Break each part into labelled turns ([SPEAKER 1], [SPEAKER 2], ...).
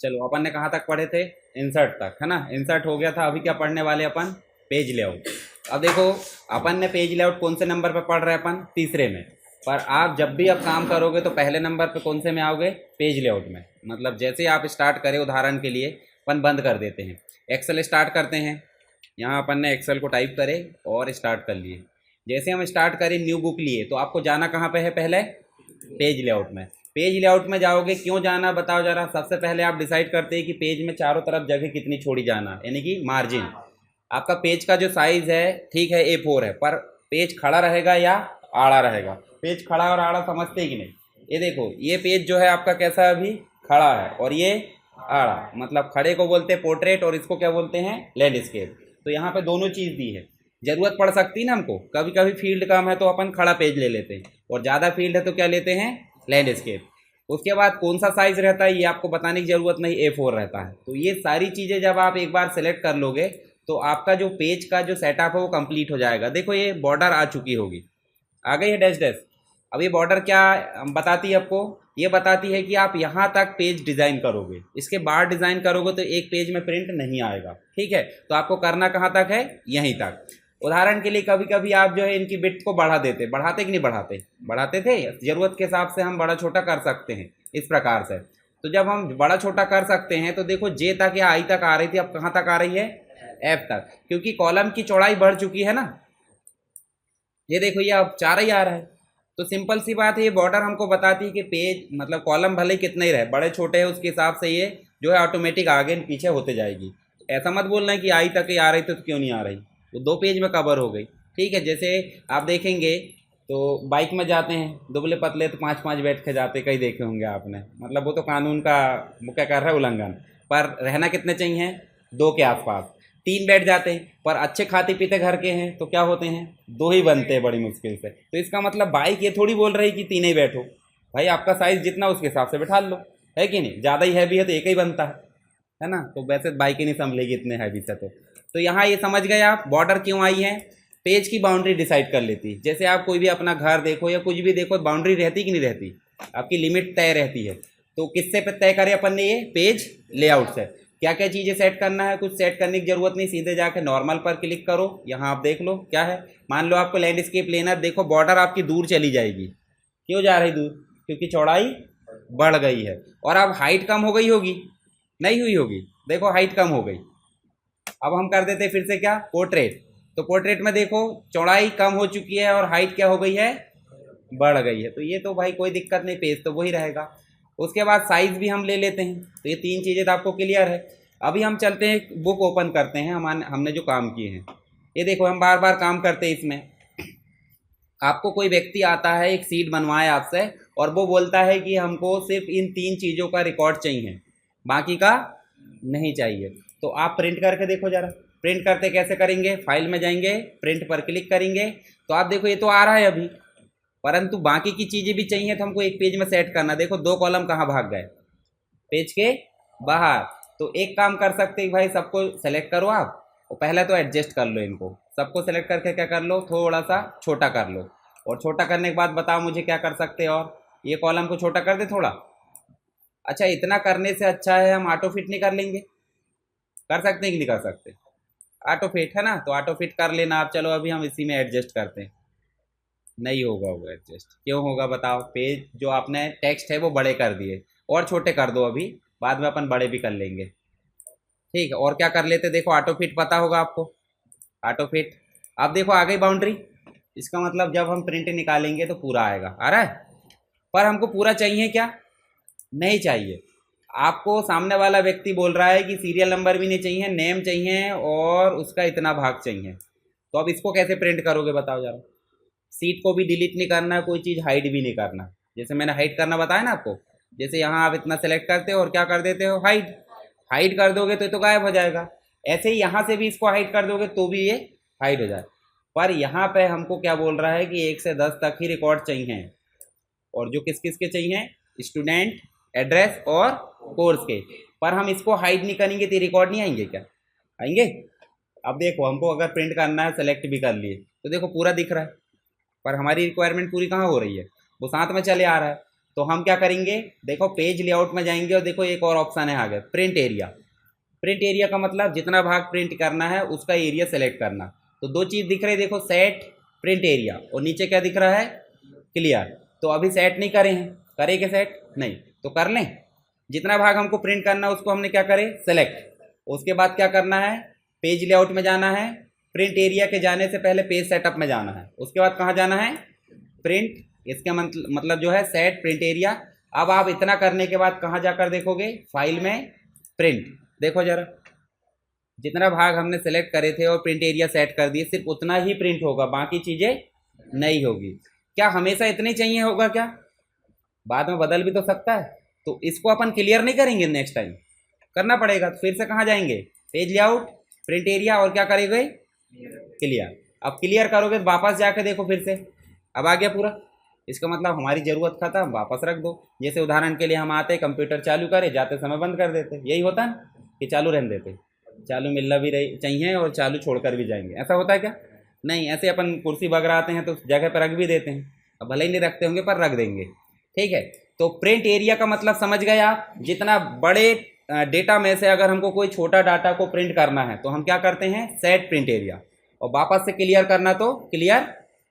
[SPEAKER 1] चलो अपन ने कहाँ तक पढ़े थे, इंसर्ट तक, है ना। इंसर्ट हो गया था, अभी क्या पढ़ने वाले अपन, पेज लेआउट। अब देखो अपन ने पेज लेआउट कौन से नंबर पे पढ़ रहे हैं अपन, तीसरे में। पर आप जब भी अब काम करोगे तो पहले नंबर पे कौन से में आओगे, पेज लेआउट में। मतलब जैसे ही आप स्टार्ट करें, उदाहरण के लिए अपन बंद कर देते हैं, एक्सेल स्टार्ट करते हैं। यहाँ अपन ने एक्सेल को टाइप करे और स्टार्ट कर लिए। जैसे हम स्टार्ट करें, न्यू बुक लिए, तो आपको जाना कहाँ पे है, पहले पेज लेआउट में। पेज लेआउट में जाओगे, क्यों जाना बताओ जरा। सबसे पहले आप डिसाइड करते हैं कि पेज में चारों तरफ जगह कितनी छोड़ी जाना, यानी कि मार्जिन। आपका पेज का जो साइज़ है, ठीक है A4 है, पर पेज खड़ा रहेगा या आड़ा रहेगा। पेज खड़ा और आड़ा समझते ही कि नहीं। ये देखो, ये पेज जो है आपका कैसा है, अभी खड़ा है, और ये आड़ा। मतलब खड़े को बोलते हैं पोर्ट्रेट और इसको क्या बोलते हैं, लैंडस्केप। तो यहाँ पे दोनों चीज़ दी है। ज़रूरत पड़ सकती है ना हमको, कभी कभी फील्ड कम है तो अपन खड़ा पेज ले लेते हैं, और ज़्यादा फील्ड है तो क्या लेते हैं, लैंडस्केप। उसके बाद कौन सा साइज़ रहता है ये आपको बताने की ज़रूरत नहीं, A4 रहता है। तो ये सारी चीज़ें जब आप एक बार सेलेक्ट कर लोगे तो आपका जो पेज का जो सेटअप है वो कंप्लीट हो जाएगा। देखो ये बॉर्डर आ चुकी होगी, आ गई है डैश डैश। अब ये बॉर्डर क्या बताती है आपको, ये बताती है कि आप यहाँ तक पेज डिज़ाइन करोगे, इसके बाद डिज़ाइन करोगे तो एक पेज में प्रिंट नहीं आएगा। ठीक है, तो आपको करना कहाँ तक है, यहीं तक। उदाहरण के लिए कभी कभी आप जो है इनकी बिट को बढ़ा देते, बढ़ाते कि नहीं बढ़ाते, बढ़ाते थे। ज़रूरत के हिसाब से हम बड़ा छोटा कर सकते हैं इस प्रकार से। तो जब हम बड़ा छोटा कर सकते हैं तो देखो जे तक या आई तक आ रही थी, अब कहाँ तक आ रही है, एफ तक, क्योंकि कॉलम की चौड़ाई बढ़ चुकी है ना। ये देखो ये अब 4 ही आ रहा है। तो सिंपल सी बात है, ये बॉर्डर हमको बताती है कि पेज मतलब कॉलम भले ही कितने ही रहे, बड़े छोटे हैं उसके हिसाब से ये जो है ऑटोमेटिक आगे पीछे होते जाएगी। ऐसा मत बोलना है कि आई तक ही आ रही तो क्यों नहीं आ रही, तो 2 पेज में कवर हो गई। ठीक है, जैसे आप देखेंगे तो बाइक में जाते हैं दुबले पतले तो 5-5 बैठ के जाते, कई देखे होंगे आपने। मतलब वो तो कानून का वो क्या कर रहा है, उल्लंघन। पर रहना कितने चाहिए, 2 के आसपास। 3 बैठ जाते हैं, पर अच्छे खाते पीते घर के हैं तो क्या होते हैं, 2 ही बनते हैं बड़ी मुश्किल से। तो इसका मतलब बाइक ये थोड़ी बोल रही कि 3 ही बैठो, भाई आपका साइज़ जितना उसके हिसाब से बैठा लो, है कि नहीं। ज़्यादा ही हैवी है तो एक ही बनता है ना। तो वैसे बाइक ही नहीं संभलेगी इतने हैवी से। तो यहाँ ये समझ गए आप बॉर्डर क्यों आई है, पेज की बाउंड्री डिसाइड कर लेती है। जैसे आप कोई भी अपना घर देखो या कुछ भी देखो, बाउंड्री रहती कि नहीं रहती, आपकी लिमिट तय रहती है। तो किससे पे तय करें अपन ने, ये पेज लेआउट से। क्या क्या चीज़ें सेट करना है, कुछ सेट करने की जरूरत नहीं, सीधे जाके नॉर्मल पर क्लिक करो। यहाँ आप देख लो क्या है, मान लो आपको लैंडस्केप लेना है, देखो बॉर्डर आपकी दूर चली जाएगी। क्यों जा रही दूर, क्योंकि चौड़ाई बढ़ गई है। और अब हाइट कम हो गई होगी, नहीं हुई होगी, देखो हाइट कम हो गई। अब हम कर देते फिर से क्या, पोर्ट्रेट। तो पोर्ट्रेट में देखो चौड़ाई कम हो चुकी है और हाइट क्या हो गई है, बढ़ गई है। तो ये तो भाई कोई दिक्कत नहीं, पेज तो वही रहेगा। उसके बाद साइज़ भी हम ले लेते हैं। तो ये 3 चीज़ें तो आपको क्लियर है। अभी हम चलते हैं, बुक ओपन करते हैं हमने जो काम किए हैं। ये देखो हम बार बार काम करते हैं इसमें। आपको कोई व्यक्ति आता है, एक सीट बनवाए आपसे, और वो बोलता है कि हमको सिर्फ इन 3 चीज़ों का रिकॉर्ड चाहिए, बाकी का नहीं चाहिए। तो आप प्रिंट करके देखो ज़रा, प्रिंट करते कैसे करेंगे, फाइल में जाएंगे, प्रिंट पर क्लिक करेंगे, तो आप देखो ये तो आ रहा है अभी, परंतु बाकी की चीज़ें भी चाहिए तो हमको एक पेज में सेट करना। देखो 2 कॉलम कहाँ भाग गए, पेज के बाहर। तो एक काम कर सकते हैं भाई, सबको सेलेक्ट करो आप, और पहले तो एडजस्ट कर लो इनको, सबको सेलेक्ट करके क्या कर लो, थोड़ा सा छोटा कर लो। और छोटा करने के बाद बताओ मुझे क्या कर सकते हैं, और ये कॉलम को छोटा कर दे थोड़ा। अच्छा, इतना करने से अच्छा है हम ऑटो फिट नहीं कर लेंगे, कर सकते हैं कि नहीं कर सकते, ऑटो फिट है ना, तो ऑटो फिट कर लेना आप। चलो अभी हम इसी में एडजस्ट करते हैं। नहीं होगा वो एडजस्ट, क्यों होगा बताओ, पेज जो आपने टेक्स्ट है वो बड़े कर दिए, और छोटे कर दो अभी, बाद में अपन बड़े भी कर लेंगे। ठीक है, और क्या कर लेते, देखो ऑटो फिट पता होगा आपको, ऑटो फिट। अब देखो आ गई बाउंड्री, इसका मतलब जब हम प्रिंट निकालेंगे तो पूरा आएगा, आ रहा है। पर हमको पूरा चाहिए क्या, नहीं चाहिए। आपको सामने वाला व्यक्ति बोल रहा है कि सीरियल नंबर भी नहीं चाहिए, नेम चाहिए और उसका इतना भाग चाहिए। तो अब इसको कैसे प्रिंट करोगे बताओ जरा। सीट को भी डिलीट नहीं करना, कोई चीज़ हाइड भी नहीं करना। जैसे मैंने हाइड करना बताया ना आपको, जैसे यहाँ आप इतना सेलेक्ट करते हो और क्या कर देते हो, हाइड। हाइड कर दोगे तो ये तो गायब हो जाएगा। ऐसे ही यहाँ से भी इसको हाइड कर दोगे तो भी ये हाइड हो जाए। पर यहाँ पे हमको क्या बोल रहा है कि 1 से 10 तक ही रिकॉर्ड चाहिए, और जो किस किस के चाहिए, स्टूडेंट, एड्रेस और कोर्स के। पर हम इसको हाइड नहीं करेंगे तो रिकॉर्ड नहीं आएंगे क्या, आएंगे। अब देखो हमको अगर प्रिंट करना है, सेलेक्ट भी कर लिए, तो देखो पूरा दिख रहा है, पर हमारी रिक्वायरमेंट पूरी कहाँ हो रही है, वो साथ में चले आ रहा है। तो हम क्या करेंगे, देखो पेज लेआउट में जाएंगे और देखो एक और ऑप्शन है आगे, प्रिंट एरिया। प्रिंट एरिया का मतलब जितना भाग प्रिंट करना है उसका एरिया सेलेक्ट करना। तो दो चीज़ दिख रही है, देखो सेट प्रिंट एरिया, और नीचे क्या दिख रहा है, क्लियर। तो अभी सेट नहीं करे हैं, करेंगे सेट नहीं तो कर लें। जितना भाग हमको प्रिंट करना है उसको हमने क्या करे, सेलेक्ट। उसके बाद क्या करना है, पेज लेआउट में जाना है। प्रिंट एरिया के जाने से पहले पेज सेटअप में जाना है। उसके बाद कहाँ जाना है, प्रिंट, इसका मतलब जो है सेट प्रिंट एरिया। अब आप इतना करने के बाद कहाँ जाकर देखोगे, फाइल में प्रिंट। देखो जरा, जितना भाग हमने सेलेक्ट करे थे और प्रिंट एरिया सेट कर दिए, सिर्फ उतना ही प्रिंट होगा, बाकी चीज़ें नहीं होगी। क्या हमेशा इतने चाहिए होगा क्या, बाद में बदल भी तो सकता है। तो इसको अपन क्लियर नहीं करेंगे, नेक्स्ट टाइम करना पड़ेगा। तो फिर से कहाँ जाएंगे, पेज लेआउट, प्रिंट एरिया, और क्या करेंगे, क्लियर। अब क्लियर करोगे तो वापस जाके देखो फिर से, अब आ गया पूरा। इसका मतलब हमारी ज़रूरत खत्म, वापस रख दो। जैसे उदाहरण के लिए हम आते कंप्यूटर चालू करे, जाते समय बंद कर देते, यही होता ना कि चालू रहने देते, चालू मिलना भी रही चाहिए और चालू छोड़कर भी जाएंगे, ऐसा होता है क्या, नहीं। ऐसे अपन कुर्सी वगैरह आते हैं तो जगह पर रख भी देते हैं, अब भले ही नहीं रखते होंगे पर रख देंगे, ठीक है। तो प्रिंट एरिया का मतलब समझ गए आप, जितना बड़े डेटा में से अगर हमको कोई छोटा डाटा को प्रिंट करना है तो हम क्या करते हैं, सेट प्रिंट एरिया, और वापस से क्लियर करना तो क्लियर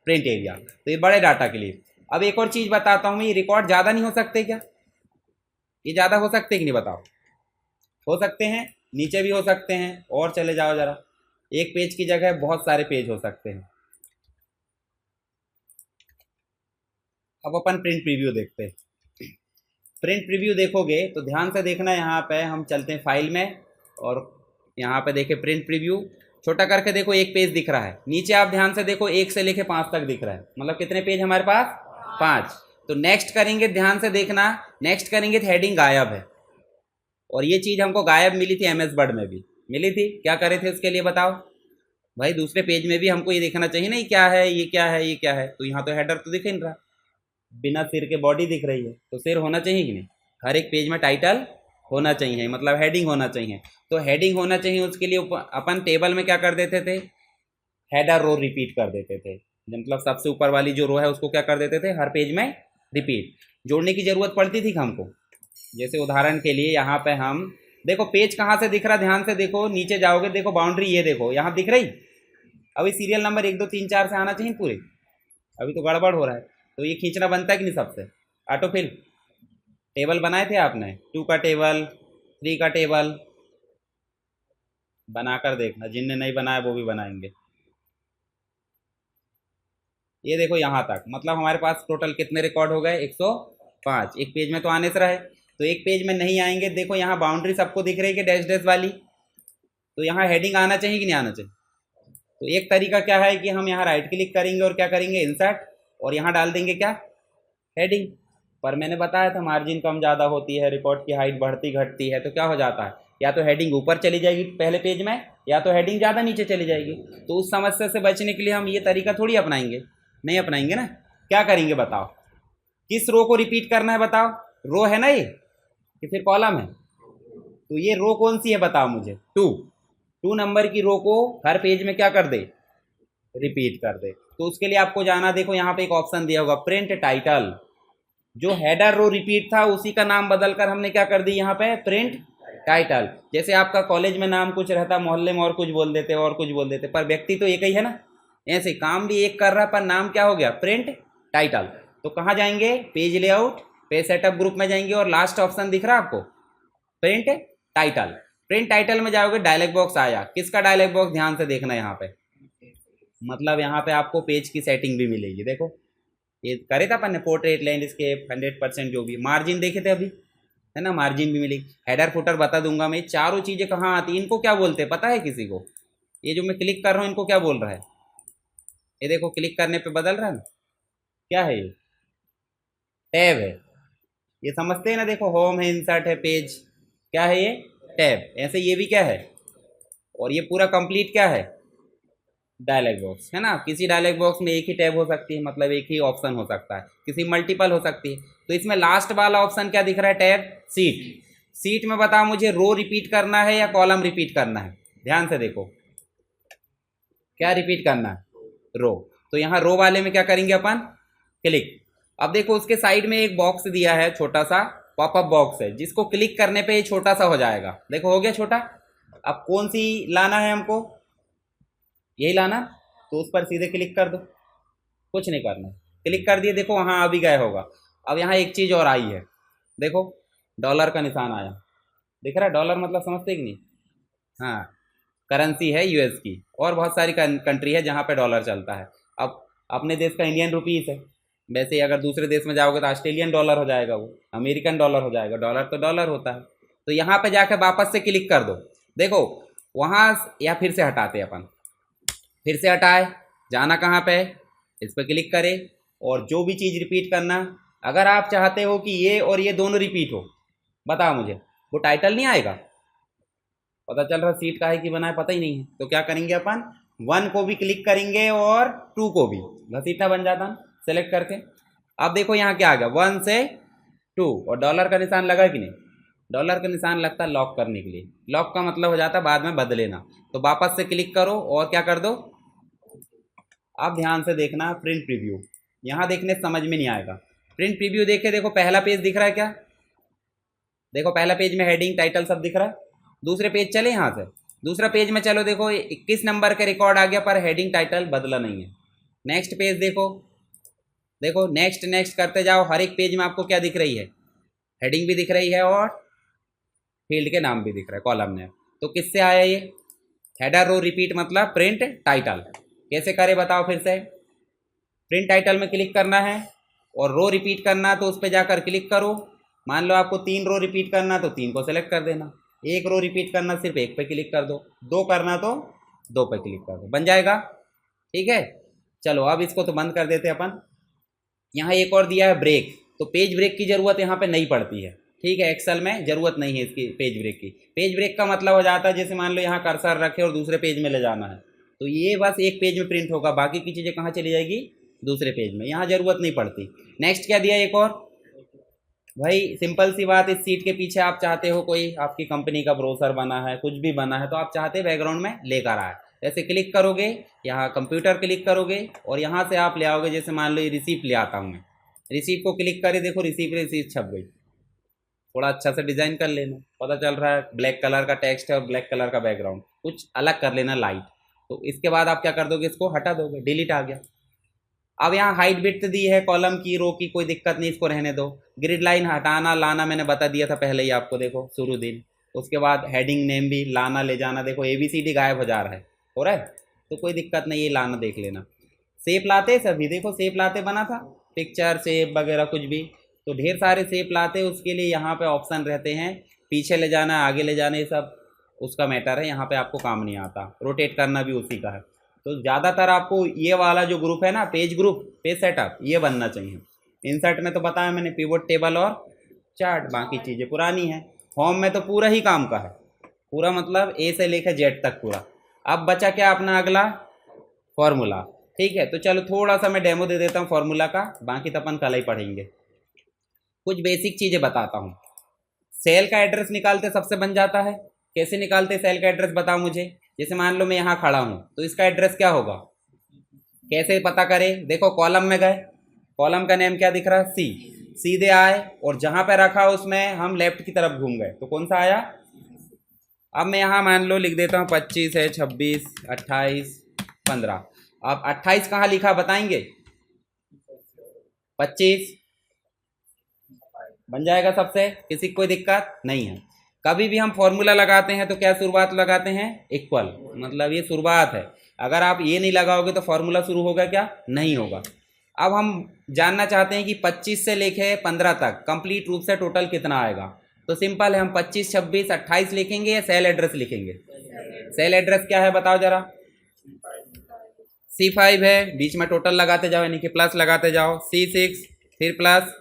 [SPEAKER 1] प्रिंट एरिया। तो ये बड़े डाटा के लिए। अब एक और चीज़ बताता हूँ, ये रिकॉर्ड ज़्यादा नहीं हो सकते क्या, ये ज़्यादा हो सकते कि नहीं बताओ, हो सकते हैं, नीचे भी हो सकते हैं, और चले जाओ जरा, एक पेज की जगह बहुत सारे पेज हो सकते हैं। अब अपन प्रिंट प्रीव्यू देखते हैं। प्रिंट प्रीव्यू देखोगे तो ध्यान से देखना, यहाँ पे हम चलते हैं फाइल में, और यहाँ पे देखें प्रिंट प्रीव्यू, छोटा करके देखो एक पेज दिख रहा है, नीचे आप ध्यान से देखो 1 से लेके 5 तक दिख रहा है, मतलब कितने पेज हमारे पास, 5। तो नेक्स्ट करेंगे, ध्यान से देखना, नेक्स्ट करेंगे तो हेडिंग गायब है, और ये चीज़ हमको गायब मिली थी MS वर्ड में भी मिली थी। क्या करे थे उसके लिए बताओ भाई, दूसरे पेज में भी हमको ये देखना चाहिए ना, ये क्या है, ये क्या है, ये क्या है। तो यहाँ तो हेडर तो दिख नहीं रहा, बिना सिर के बॉडी दिख रही है, तो सिर होना चाहिए कि नहीं, हर एक पेज में टाइटल होना चाहिए, मतलब हेडिंग होना चाहिए। तो हेडिंग होना चाहिए, उसके लिए अपन टेबल में क्या कर देते थे, हेडर रो रिपीट कर देते थे, मतलब सबसे ऊपर वाली जो रो है उसको क्या कर देते थे, हर पेज में रिपीट। जोड़ने की ज़रूरत पड़ती थी हमको, जैसे उदाहरण के लिए यहाँ पे हम देखो पेज कहाँ से दिख रहा, ध्यान से देखो, नीचे जाओगे देखो बाउंड्री, ये देखो यहाँ दिख रही। अभी सीरियल नंबर 1 2 3 4 से आना चाहिए पूरे, अभी तो गड़बड़ हो रहा है। तो ये खींचना बनता है कि नहीं सबसे, ऑटो फिल टेबल बनाए थे आपने, 2 का टेबल, 3 का टेबल बनाकर देखना, जिनने नहीं बनाया वो भी बनाएंगे। ये देखो यहाँ तक, मतलब हमारे पास टोटल कितने रिकॉर्ड हो गए, 105। एक पेज में तो आने से रहे, तो एक पेज में नहीं आएंगे। देखो यहाँ बाउंड्री सबको दिख रही है कि डैश डैश वाली, तो यहाँ हेडिंग आना चाहिए कि नहीं आना चाहिए। तो एक तरीका क्या है कि हम यहाँ राइट क्लिक करेंगे और क्या करेंगे, इंसर्ट, और यहाँ डाल देंगे क्या, हेडिंग। पर मैंने बताया था मार्जिन कम ज़्यादा होती है, रिकॉर्ड की हाइट बढ़ती घटती है, तो क्या हो जाता है, या तो हेडिंग ऊपर चली जाएगी पहले पेज में, या तो हेडिंग ज़्यादा नीचे चली जाएगी। तो उस समस्या से बचने के लिए हम ये तरीका थोड़ी अपनाएंगे, नहीं अपनाएंगे ना। क्या करेंगे बताओ, किस रो को रिपीट करना है बताओ, रो है ना ये कि फिर कॉलम है, तो ये रो कौन सी है बताओ मुझे, 2 नंबर की रो को हर पेज में क्या कर दे, रिपीट कर दे। तो उसके लिए आपको जाना, देखो यहाँ पे एक ऑप्शन दिया होगा प्रिंट टाइटल, जो हेडर रो रिपीट था उसी का नाम बदलकर हमने क्या कर दी यहाँ पे, प्रिंट टाइटल। जैसे आपका कॉलेज में नाम कुछ रहता, मोहल्ले में और कुछ बोल देते और कुछ बोल देते, पर व्यक्ति तो एक ही है ना, ऐसे काम भी एक कर रहा पर नाम क्या हो गया, प्रिंट टाइटल। तो कहाँ जाएंगे, page layout, page setup group में जाएंगे, और लास्ट ऑप्शन दिख रहा है आपको, प्रिंट टाइटल। प्रिंट टाइटल में जाओगे, डायलॉग बॉक्स आया, किसका डायलॉग बॉक्स, ध्यान से देखना यहाँ पे, मतलब यहाँ पे आपको पेज की सेटिंग भी मिलेगी। देखो ये करे था अपन ने, पोर्ट्रेट, लैंडस्केप, 100% जो भी, मार्जिन देखे थे अभी, है ना, मार्जिन भी मिली, हेडर फुटर बता दूंगा मैं। चारों चीज़ें कहाँ आती, इनको क्या बोलते हैं पता है किसी को, ये जो मैं क्लिक कर रहा हूँ इनको क्या बोल रहा है, ये देखो क्लिक करने पे बदल रहा है ना, क्या है ये, टैब है, ये समझते हैं ना, देखो होम है, इंसर्ट है, पेज, क्या है ये, टैब। ऐसे ये भी क्या है, और ये पूरा कंप्लीट क्या है, डायलॉग बॉक्स, है ना। किसी डायलॉग बॉक्स में एक ही टैब हो सकती है, मतलब एक ही ऑप्शन हो सकता है, किसी मल्टीपल हो सकती है। तो इसमें लास्ट वाला ऑप्शन क्या दिख रहा है, टैब, सीट। सीट में बताओ मुझे, रो रिपीट करना है या कॉलम रिपीट करना है, ध्यान से देखो, क्या रिपीट करना है, रो। तो यहाँ रो वाले में क्या करेंगे अपन, क्लिक, अब देखो उसके साइड में एक बॉक्स दिया है, छोटा सा पॉपअप बॉक्स है, जिसको क्लिक करने पे ये छोटा सा हो जाएगा। देखो हो गया छोटा। अब कौन सी लाना है हमको, यही लाना, तो उस पर सीधे क्लिक कर दो, कुछ नहीं करना, क्लिक कर दिए, देखो वहाँ अभी गए होगा। अब यहाँ एक चीज़ और आई है, देखो डॉलर का निशान आया, दिख रहा है, डॉलर मतलब समझते कि नहीं, हाँ करेंसी है यूएस की, और बहुत सारी कंट्री है जहाँ पे डॉलर चलता है। अब अपने देश का इंडियन रुपीस है, वैसे ही अगर दूसरे देश में जाओगे तो ऑस्ट्रेलियन डॉलर हो जाएगा, वो अमेरिकन डॉलर हो जाएगा, डॉलर तो डॉलर होता है। तो यहाँ पे जाकर वापस से क्लिक कर दो, देखो वहाँ, या फिर से हटाते अपन, फिर से हटाए, जाना कहाँ पे, इस पर क्लिक करें, और जो भी चीज़ रिपीट करना, अगर आप चाहते हो कि ये और ये दोनों रिपीट हो, बताओ मुझे, वो टाइटल नहीं आएगा, पता चल रहा सीट का है कि बना है पता ही नहीं है, तो क्या करेंगे अपन, 1 को भी क्लिक करेंगे और 2 को भी, घसीटा बन जाता सेलेक्ट करके। अब देखो यहाँ क्या आ गया, 1 से 2, और डॉलर का निशान लगा कि नहीं, डॉलर का निशान लगता है लॉक करने के लिए, लॉक का मतलब हो जाता है बाद में बदले ना, तो वापस से क्लिक करो और क्या कर दो। अब ध्यान से देखना प्रिंट प्रीव्यू, यहाँ देखने समझ में नहीं आएगा, प्रिंट प्रीव्यू देखे, देखो पहला पेज दिख रहा है क्या, देखो पहला पेज में हेडिंग टाइटल सब दिख रहा है। दूसरे पेज चले, यहाँ से दूसरा पेज में चलो, देखो 21 नंबर का रिकॉर्ड आ गया, पर हेडिंग टाइटल बदला नहीं है। नेक्स्ट पेज देखो, देखो नेक्स्ट नेक्स्ट करते जाओ, हर एक पेज में आपको क्या दिख रही है, हेडिंग भी दिख रही है और फील्ड के नाम भी दिख रहा है, कॉलम नेम। तो किससे आया ये, हेडर रो रिपीट मतलब प्रिंट टाइटल। कैसे करें बताओ फिर से, प्रिंट टाइटल में क्लिक करना है और रो रिपीट करना, तो उस पर जाकर क्लिक करो। मान लो आपको 3 रो रिपीट करना तो 3 को सेलेक्ट कर देना, 1 रो रिपीट करना सिर्फ 1 पे क्लिक कर दो, 2 करना तो 2 पे क्लिक कर दो, बन जाएगा। ठीक है, चलो अब इसको तो बंद कर देते अपन। यहाँ एक और दिया है ब्रेक, तो पेज ब्रेक की ज़रूरत यहाँ पे नहीं पड़ती है, ठीक है, एक्सेल में ज़रूरत नहीं है इसकी पेज ब्रेक की। पेज ब्रेक का मतलब हो जाता है जैसे मान लो यहाँ कर्सर रखे और दूसरे पेज में ले जाना है, तो ये बस एक पेज में प्रिंट होगा, बाकी की चीज़ें कहाँ चली जाएगी, दूसरे पेज में, यहाँ ज़रूरत नहीं पड़ती। नेक्स्ट क्या दिया एक और, भाई सिंपल सी बात, इस सीट के पीछे आप चाहते हो कोई आपकी कंपनी का ब्रोशर बना है, कुछ भी बना है, तो आप चाहते बैकग्राउंड में लेकर आए, जैसे क्लिक करोगे, यहाँ कंप्यूटर क्लिक करोगे और यहाँ से आप ले आओगे, जैसे मान लो ये रिसीप्ट ले आता हूँ मैं, रिसीप्ट को क्लिक करे, देखो रिसीप्ट छप गई, थोड़ा अच्छा से डिज़ाइन कर लेना, पता चल रहा है ब्लैक कलर का टेक्स्ट है और ब्लैक कलर का बैकग्राउंड, कुछ अलग कर लेना लाइट। तो इसके बाद आप क्या कर दोगे, इसको हटा दोगे, डिलीट आ गया। अब यहाँ हाइट विड्थ दी है कॉलम की, रो की, कोई दिक्कत नहीं, इसको रहने दो। ग्रिड लाइन हटाना लाना मैंने बता दिया था पहले ही आपको, देखो शुरू दिन। उसके बाद हेडिंग नेम भी लाना ले जाना, देखो ABCD गायब हो जा रहा है, हो रहा है, तो कोई दिक्कत नहीं, ये लाना देख लेना। शेप लाते सभी, देखो शेप लाते बना था, पिक्चर शेप वगैरह कुछ भी, तो ढेर सारे शेप लाते, उसके लिए यहाँ पे ऑप्शन रहते हैं, पीछे ले जाना आगे ले जाना, ये सब उसका मैटर है, यहाँ पे आपको काम नहीं आता। रोटेट करना भी उसी का है। तो ज़्यादातर आपको ये वाला जो ग्रुप है ना, पेज ग्रुप, पेज सेटअप, ये बनना चाहिए। इंसर्ट में तो बताया मैंने पिवट टेबल और चार्ट, बाकी चीज़ें पुरानी हैं। होम में तो पूरा ही काम का है, पूरा मतलब A से लेकर Z तक पूरा। अब बचा क्या अपना अगला, फॉर्मूला। ठीक है, तो चलो थोड़ा सा मैं डेमो दे देता हूँ फॉर्मूला का, बाकी तो अपन कल ही पढ़ेंगे। कुछ बेसिक चीज़ें बताता हूँ। सेल का एड्रेस निकालते सबसे बन जाता है, कैसे निकालते सेल का एड्रेस बताओ मुझे। जैसे मान लो मैं यहाँ खड़ा हूँ, तो इसका एड्रेस क्या होगा, कैसे पता करें, देखो कॉलम में गए, कॉलम का नेम क्या दिख रहा है, C, सीधे आए और जहाँ पे रखा उसमें हम लेफ्ट की तरफ घूम गए, तो कौन सा आया। अब मैं यहाँ मान लो लिख देता हूँ 25 है, 26, 28, 15। अब 28 कहाँ लिखा बताएंगे, 25 बन जाएगा सबसे, किसी को कोई दिक्कत नहीं है। कभी भी हम फॉर्मूला लगाते हैं तो क्या शुरुआत लगाते हैं, इक्वल, मतलब ये शुरुआत है। अगर आप ये नहीं लगाओगे तो फॉर्मूला शुरू होगा क्या, नहीं होगा। अब हम जानना चाहते हैं कि 25 से लेके 15 तक कंप्लीट रूप से टोटल कितना आएगा, तो सिंपल है, हम 25, 26, 28 लिखेंगे या सेल एड्रेस लिखेंगे। सेल एड्रेस क्या है बताओ जरा, C5 है, बीच में टोटल लगाते जाओ, यानी कि प्लस लगाते जाओ, C6 फिर प्लस,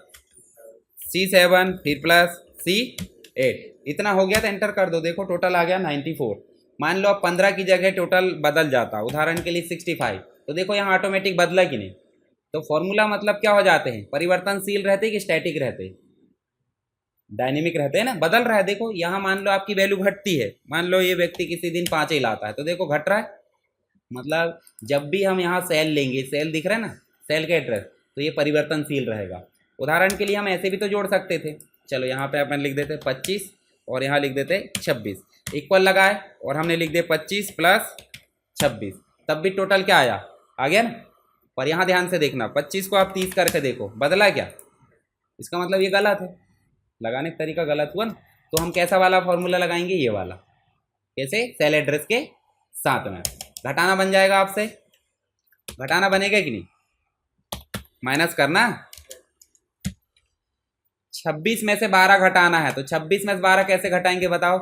[SPEAKER 1] C7 फिर प्लस, C8, इतना हो गया तो एंटर कर दो, देखो टोटल आ गया 94। मान लो अब 15 की जगह टोटल बदल जाता, उदाहरण के लिए 65, तो देखो यहाँ ऑटोमेटिक बदला कि नहीं। तो फॉर्मूला मतलब क्या हो जाते हैं, परिवर्तनशील रहते कि स्टैटिक रहते, डायनेमिक रहते हैं ना, बदल रहा है। देखो यहाँ मान लो आपकी वैल्यू घटती है, मान लो ये व्यक्ति किसी दिन 5 ही लाता है, तो देखो घट रहा है। मतलब जब भी हम यहाँ सेल लेंगे, सेल दिख रहा है ना, सेल का एड्रेस, तो ये परिवर्तनशील रहेगा। उदाहरण के लिए हम ऐसे भी तो जोड़ सकते थे, चलो यहाँ पे अपन लिख देते 25 और यहाँ लिख देते 26, इक्वल लगाए और हमने लिख दिया 25 प्लस 26, तब भी टोटल क्या आया, आ गया ना। पर यहाँ ध्यान से देखना, 25 को आप 30 करके देखो, बदला क्या, इसका मतलब ये गलत है, लगाने का तरीका गलत हुआ ना। तो हम कैसा वाला फॉर्मूला लगाएंगे, ये वाला, कैसे, सेल एड्रेस के साथ में। घटाना बन जाएगा आपसे, घटाना बनेगा कि नहीं, माइनस करना। 26 में से 12 घटाना है, तो 26 में से 12 कैसे घटाएंगे बताओ,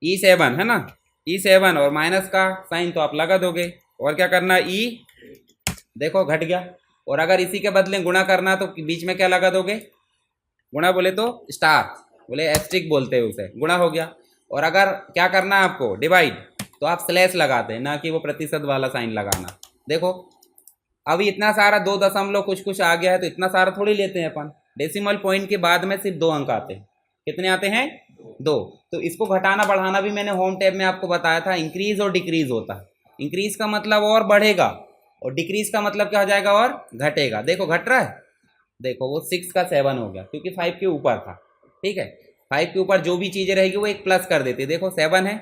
[SPEAKER 1] E7 है ना, E7 और माइनस का साइन तो आप लगा दोगे, और क्या करना, ई, देखो घट गया। और अगर इसी के बदले गुणा करना तो बीच में क्या लगा दोगे, गुणा बोले तो स्टार, बोले एस्ट्रिक बोलते हैं उसे, गुणा हो गया। और अगर क्या करना है आपको, डिवाइड, तो आप स्लैश लगाते हैं, ना कि वो प्रतिशत वाला साइन लगाना। देखो अभी इतना सारा 2 दशमलव कुछ कुछ आ गया है, तो इतना सारा थोड़ी लेते हैं अपन, डेसिमल पॉइंट के बाद में सिर्फ 2 अंक आते हैं, कितने आते हैं, 2। तो इसको घटाना बढ़ाना भी मैंने होम टैब में आपको बताया था, इंक्रीज और डिक्रीज होता है। इंक्रीज का मतलब और बढ़ेगा, और डिक्रीज का मतलब क्या हो जाएगा, और घटेगा। देखो घट रहा है, देखो वो 6 का 7 हो गया, क्योंकि 5 के ऊपर था, ठीक है। 5 के ऊपर जो भी चीज़ें रहेगी वो एक प्लस कर देती है। देखो 7 है,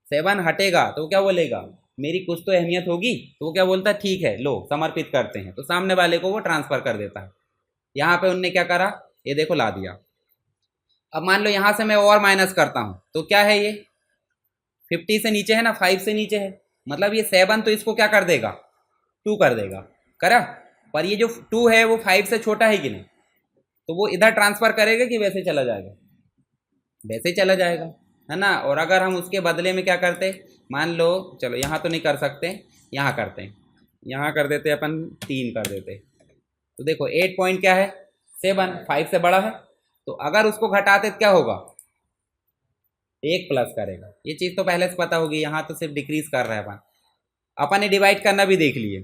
[SPEAKER 1] 7 हटेगा तो क्या बोलेगा, मेरी कुछ तो अहमियत होगी, तो वो क्या बोलता है, ठीक है लो समर्पित करते हैं, तो सामने वाले को वो ट्रांसफर कर देता है। यहाँ पे उनने क्या करा, ये देखो ला दिया। अब मान लो यहाँ से मैं और माइनस करता हूँ, तो क्या है ये 50 से नीचे है ना, 5 से नीचे है, मतलब ये 7 तो इसको क्या कर देगा, 2 कर देगा, करा। पर ये जो 2 है वो 5 से छोटा है कि नहीं, तो वो इधर ट्रांसफर करेगा कि वैसे चला जाएगा, वैसे चला जाएगा, है ना। और अगर हम उसके बदले में क्या करते, मान लो, चलो यहाँ तो नहीं कर सकते, यहाँ करते हैं, यहाँ कर देते अपन 3 कर देते, तो देखो 8 पॉइंट क्या है, 7, 5 से बड़ा है, तो अगर उसको घटाते तो क्या होगा, 1 प्लस करेगा। ये चीज़ तो पहले से पता होगी, यहाँ तो सिर्फ डिक्रीज कर रहा है अपन ने डिवाइड करना भी देख लिए,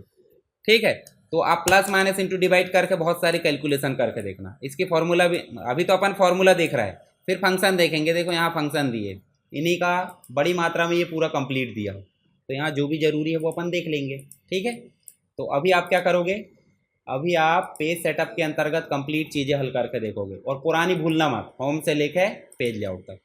[SPEAKER 1] ठीक है। तो आप प्लस माइनस इंटू डिवाइड करके बहुत सारी कैलकुलेशन करके देखना, इसकी फॉर्मूला भी, अभी तो अपन फॉर्मूला देख रहा है, फिर फंक्शन देखेंगे। देखो यहाँ फंक्शन दिए, इन्हीं का बड़ी मात्रा में ये पूरा कंप्लीट दिया, तो यहाँ जो भी ज़रूरी है वो अपन देख लेंगे, ठीक है। तो अभी आप क्या करोगे, अभी आप पेज सेटअप के अंतर्गत कंप्लीट चीज़ें हल करके देखोगे, और पुरानी भूलना मत, होम से लेके पेज लेआउट तक।